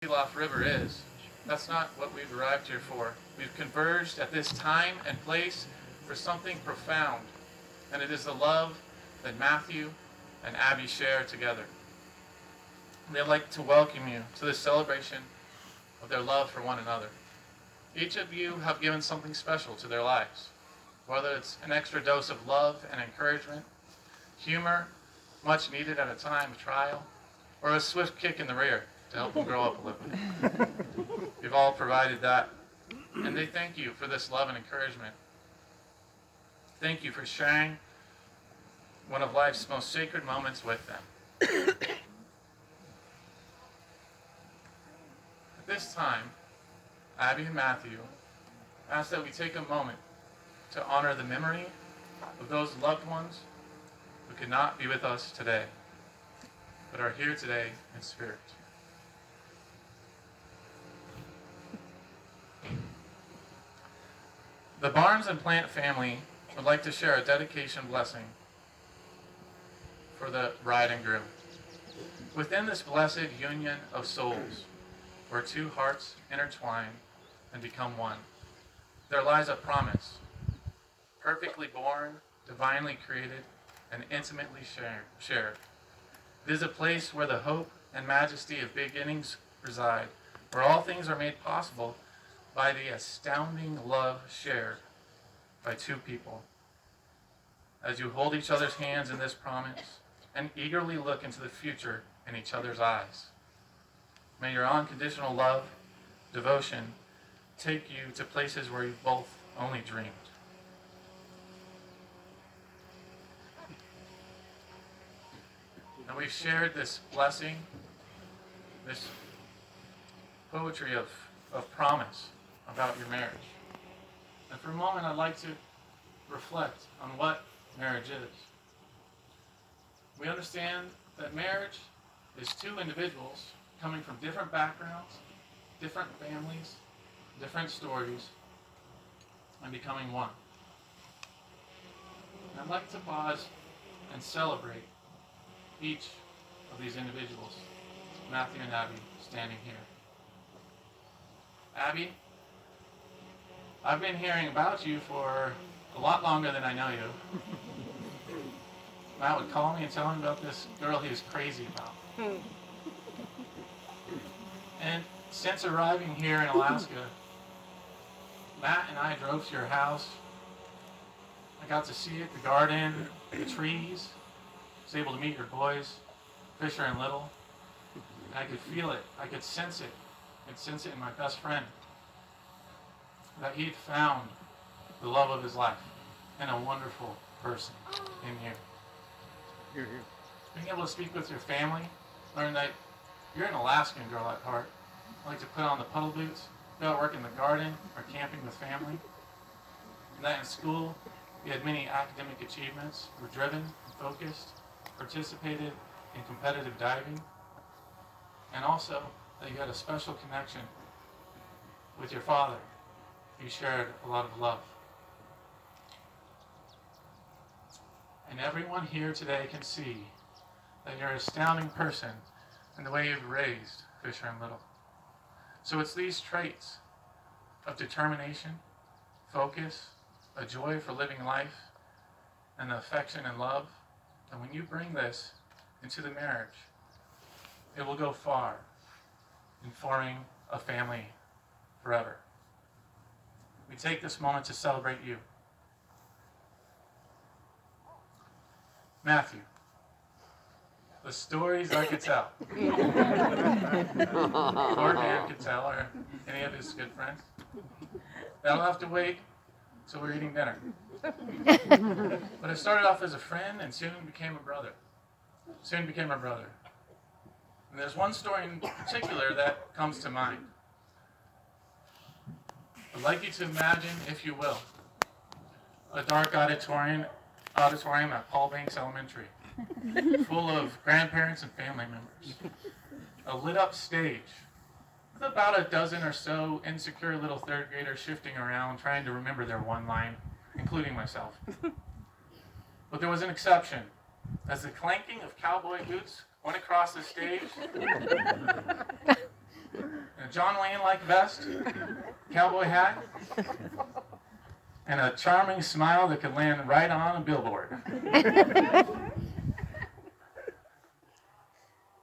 Loft River is. That's not what we've arrived here for. We've converged at this time and place for something profound, and it is the love that Matthew and Abby share together. They'd like to welcome you to this celebration of their love for one another. Each of you have given something special to their lives, whether it's an extra dose of love and encouragement, humor, much needed at a time of trial, or a swift kick in the rear to help them grow up a little bit. You've all provided that, and they thank you for this love and encouragement. Thank you for sharing one of life's most sacred moments with them. At this time, Abby and Matthew ask that we take a moment to honor the memory of those loved ones who could not be with us today, but are here today in spirit. The Barnes and Plant family would like to share a dedication blessing for the bride and groom. Within this blessed union of souls, where two hearts intertwine and become one, there lies a promise, perfectly born, divinely created, and intimately shared. It is a place where the hope and majesty of beginnings reside, where all things are made possible by the astounding love shared by two people. As you hold each other's hands in this promise and eagerly look into the future in each other's eyes, may your unconditional love, devotion, take you to places where you both only dreamed. And we've shared this blessing, this poetry of promise about your marriage. And for a moment, I'd like to reflect on what marriage is. We understand that marriage is two individuals coming from different backgrounds, different families, different stories, and becoming one. And I'd like to pause and celebrate each of these individuals, Matthew and Abby, standing here. Abby, I've been hearing about you for a lot longer than I know you. Matt would call me and tell me about this girl he was crazy about. And since arriving here in Alaska, Matt and I drove to your house. I got to see it, the garden, the trees. I was able to meet your boys, Fisher and Little. And I could feel it. I could sense it. I could sense it in my best friend. That he'd found the love of his life and a wonderful person in you. Here, here. Being able to speak with your family, learn that you're an Alaskan girl at heart. I like to put on the puddle boots, go out work in the garden or camping with family. And that in school, you had many academic achievements, were driven and focused, participated in competitive diving, and also that you had a special connection with your father. You shared a lot of love. And everyone here today can see that you're an astounding person in the way you've raised Fisher and Little. So it's these traits of determination, focus, a joy for living life, and the affection and love, that when you bring this into the marriage, it will go far in forming a family forever. We take this moment to celebrate you. Matthew, the stories I could tell, or Dan could tell, or any of his good friends, that'll have to wait till we're eating dinner. But it started off as a friend and soon became a brother. And there's one story in particular that comes to mind. I'd like you to imagine, if you will, a dark auditorium at Paul Banks Elementary, full of grandparents and family members. A lit up stage with about a dozen or so insecure little third graders shifting around trying to remember their one line, including myself. But there was an exception. As the clanking of cowboy boots went across the stage, and a John Wayne-like vest, cowboy hat, and a charming smile that could land right on a billboard.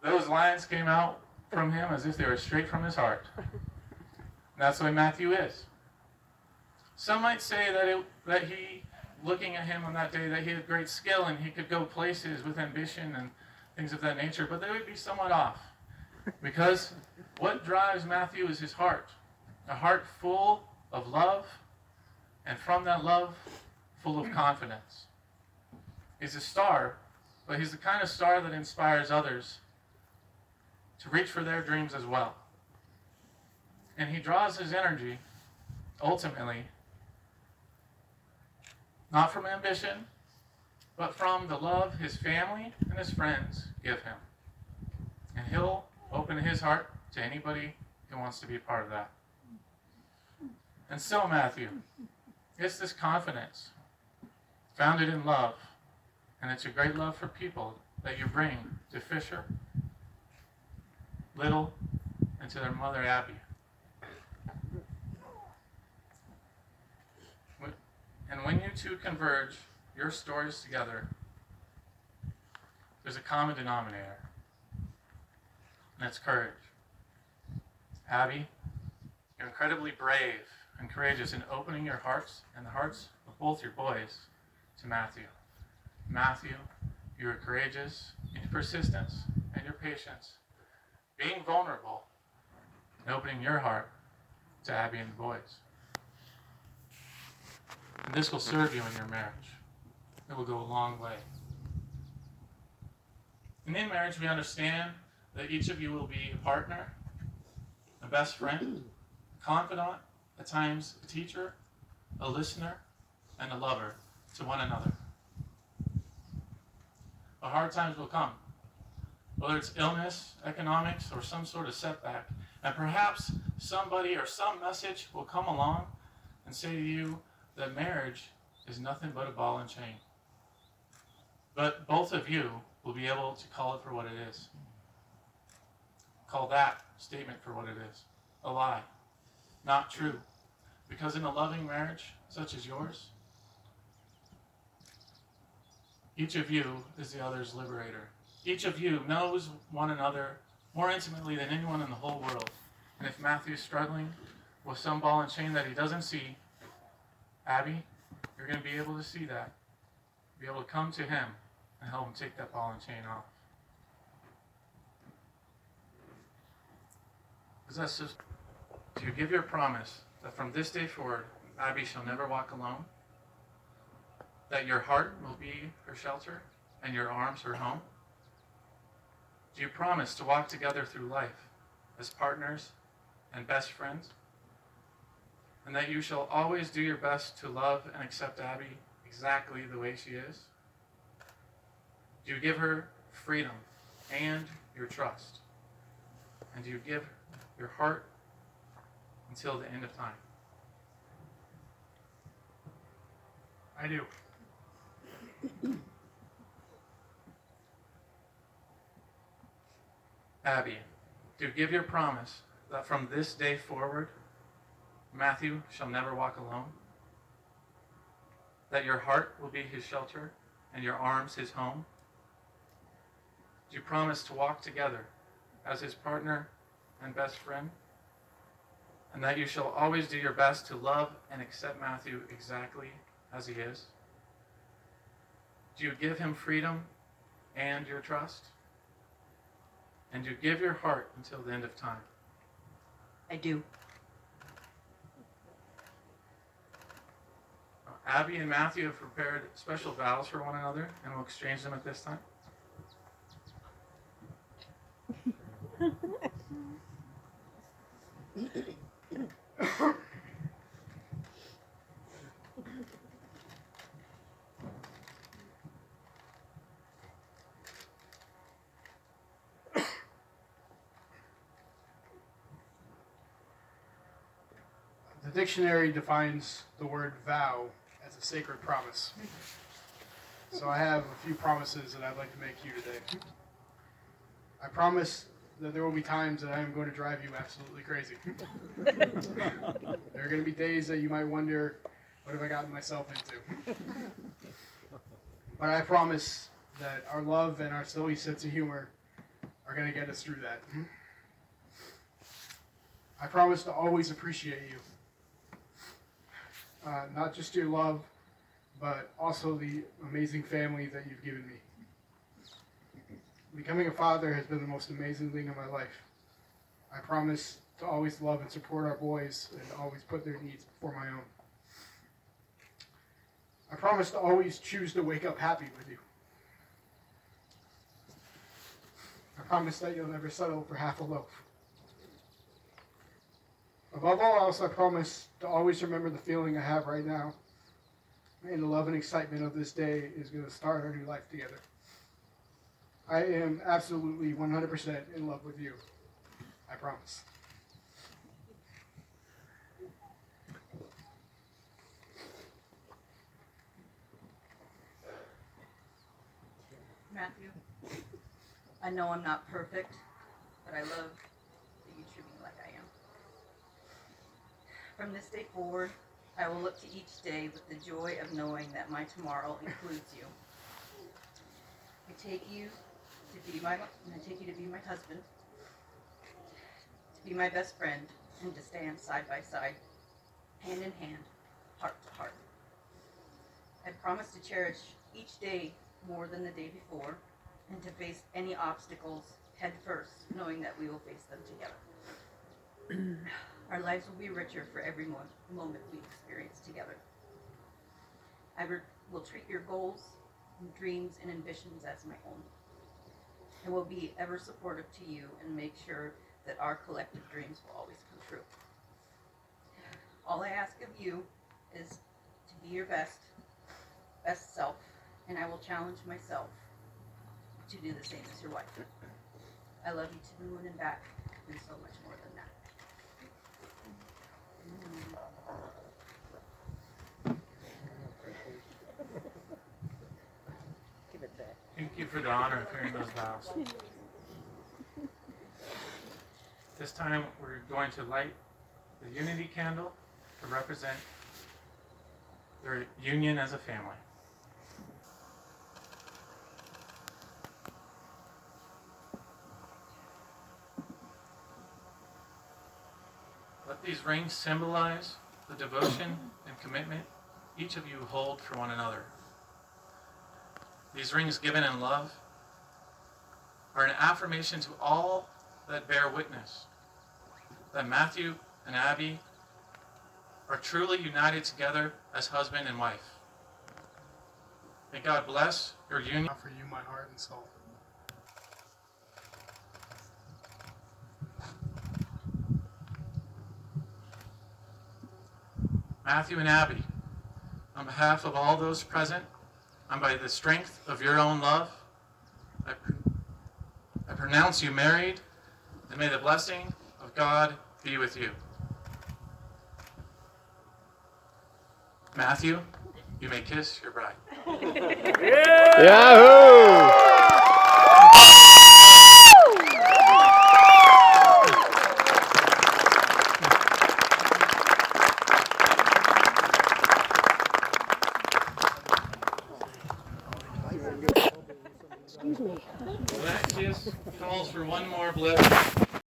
Those lines came out from him as if they were straight from his heart. And that's the way Matthew is. Some might say that he, looking at him on that day, that he had great skill and he could go places with ambition and things of that nature, but they would be somewhat off. Because what drives Matthew is his heart. A heart full of love, and from that love, full of confidence. He's a star, but he's the kind of star that inspires others to reach for their dreams as well. And he draws his energy, ultimately, not from ambition, but from the love his family and his friends give him. And he'll open his heart to anybody who wants to be part of that. And so, Matthew, it's this confidence, founded in love, and it's a great love for people that you bring to Fisher, Little, and to their mother, Abby. And when you two converge your stories together, there's a common denominator, and that's courage. Abby, you're incredibly brave and courageous in opening your hearts and the hearts of both your boys to Matthew. Matthew, you are courageous in your persistence and your patience, being vulnerable and opening your heart to Abby and the boys. And this will serve you in your marriage. It will go a long way. And in marriage, we understand that each of you will be a partner, a best friend, a confidant, at times a teacher, a listener, and a lover to one another. But hard times will come, whether it's illness, economics, or some sort of setback. And perhaps somebody or some message will come along and say to you that marriage is nothing but a ball and chain. But both of you will be able to call it for what it is. Call that statement for what it is. A lie. Not true. Because in a loving marriage such as yours, each of you is the other's liberator. Each of you knows one another more intimately than anyone in the whole world. And if Matthew's struggling with some ball and chain that he doesn't see, Abby, you're going to be able to see that. Be able to come to him and help him take that ball and chain off. Do you give your promise that from this day forward, Abby shall never walk alone? That your heart will be her shelter and your arms her home? Do you promise to walk together through life as partners and best friends? And that you shall always do your best to love and accept Abby exactly the way she is? Do you give her freedom and your trust? And do you give your heart until the end of time? I do. Abby, do you give your promise that from this day forward, Matthew shall never walk alone? That your heart will be his shelter and your arms his home? Do you promise to walk together as his partner and best friend? And that you shall always do your best to love and accept Matthew exactly as he is? Do you give him freedom and your trust? And do you give your heart until the end of time? I do. Abby and Matthew have prepared special vows for one another, and we'll exchange them at this time. The dictionary defines the word vow as a sacred promise. So I have a few promises that I'd like to make you today. I promise that there will be times that I am going to drive you absolutely crazy. There are going to be days that you might wonder, what have I gotten myself into? But I promise that our love and our silly sense of humor are going to get us through that. I promise to always appreciate you. Not just your love, but also the amazing family that you've given me. Becoming a father has been the most amazing thing in my life. I promise to always love and support our boys and always put their needs before my own. I promise to always choose to wake up happy with you. I promise that you'll never settle for half a loaf. Above all else, I promise to always remember the feeling I have right now, and the love and excitement of this day is going to start our new life together. I am absolutely 100% in love with you. I promise. Matthew, I know I'm not perfect, but I love that you treat me like I am. From this day forward, I will look to each day with the joy of knowing that my tomorrow includes you. I take you to be my husband, to be my best friend, and to stand side by side, hand in hand, heart to heart. I promise to cherish each day more than the day before, and to face any obstacles head first, knowing that we will face them together. Our lives will be richer for every moment we experience together. I will treat your goals, and dreams, and ambitions as my own. I will be ever supportive to you and make sure that our collective dreams will always come true. All I ask of you is to be your best self, and I will challenge myself to do the same as your wife. I love you to the moon and back, and so much more than that. Give it back. Thank you for the honor of hearing those vows. This time we're going to light the unity candle to represent their union as a family. Let these rings symbolize the devotion and commitment each of you hold for one another. These rings given in love are an affirmation to all that bear witness that Mathew and Abby are truly united together as husband and wife. May God bless your union. I offer you my heart and soul. Mathew and Abby, on behalf of all those present, and by the strength of your own love, I pronounce you married, and may the blessing of God be with you. Mathew, you may kiss your bride. Yahoo!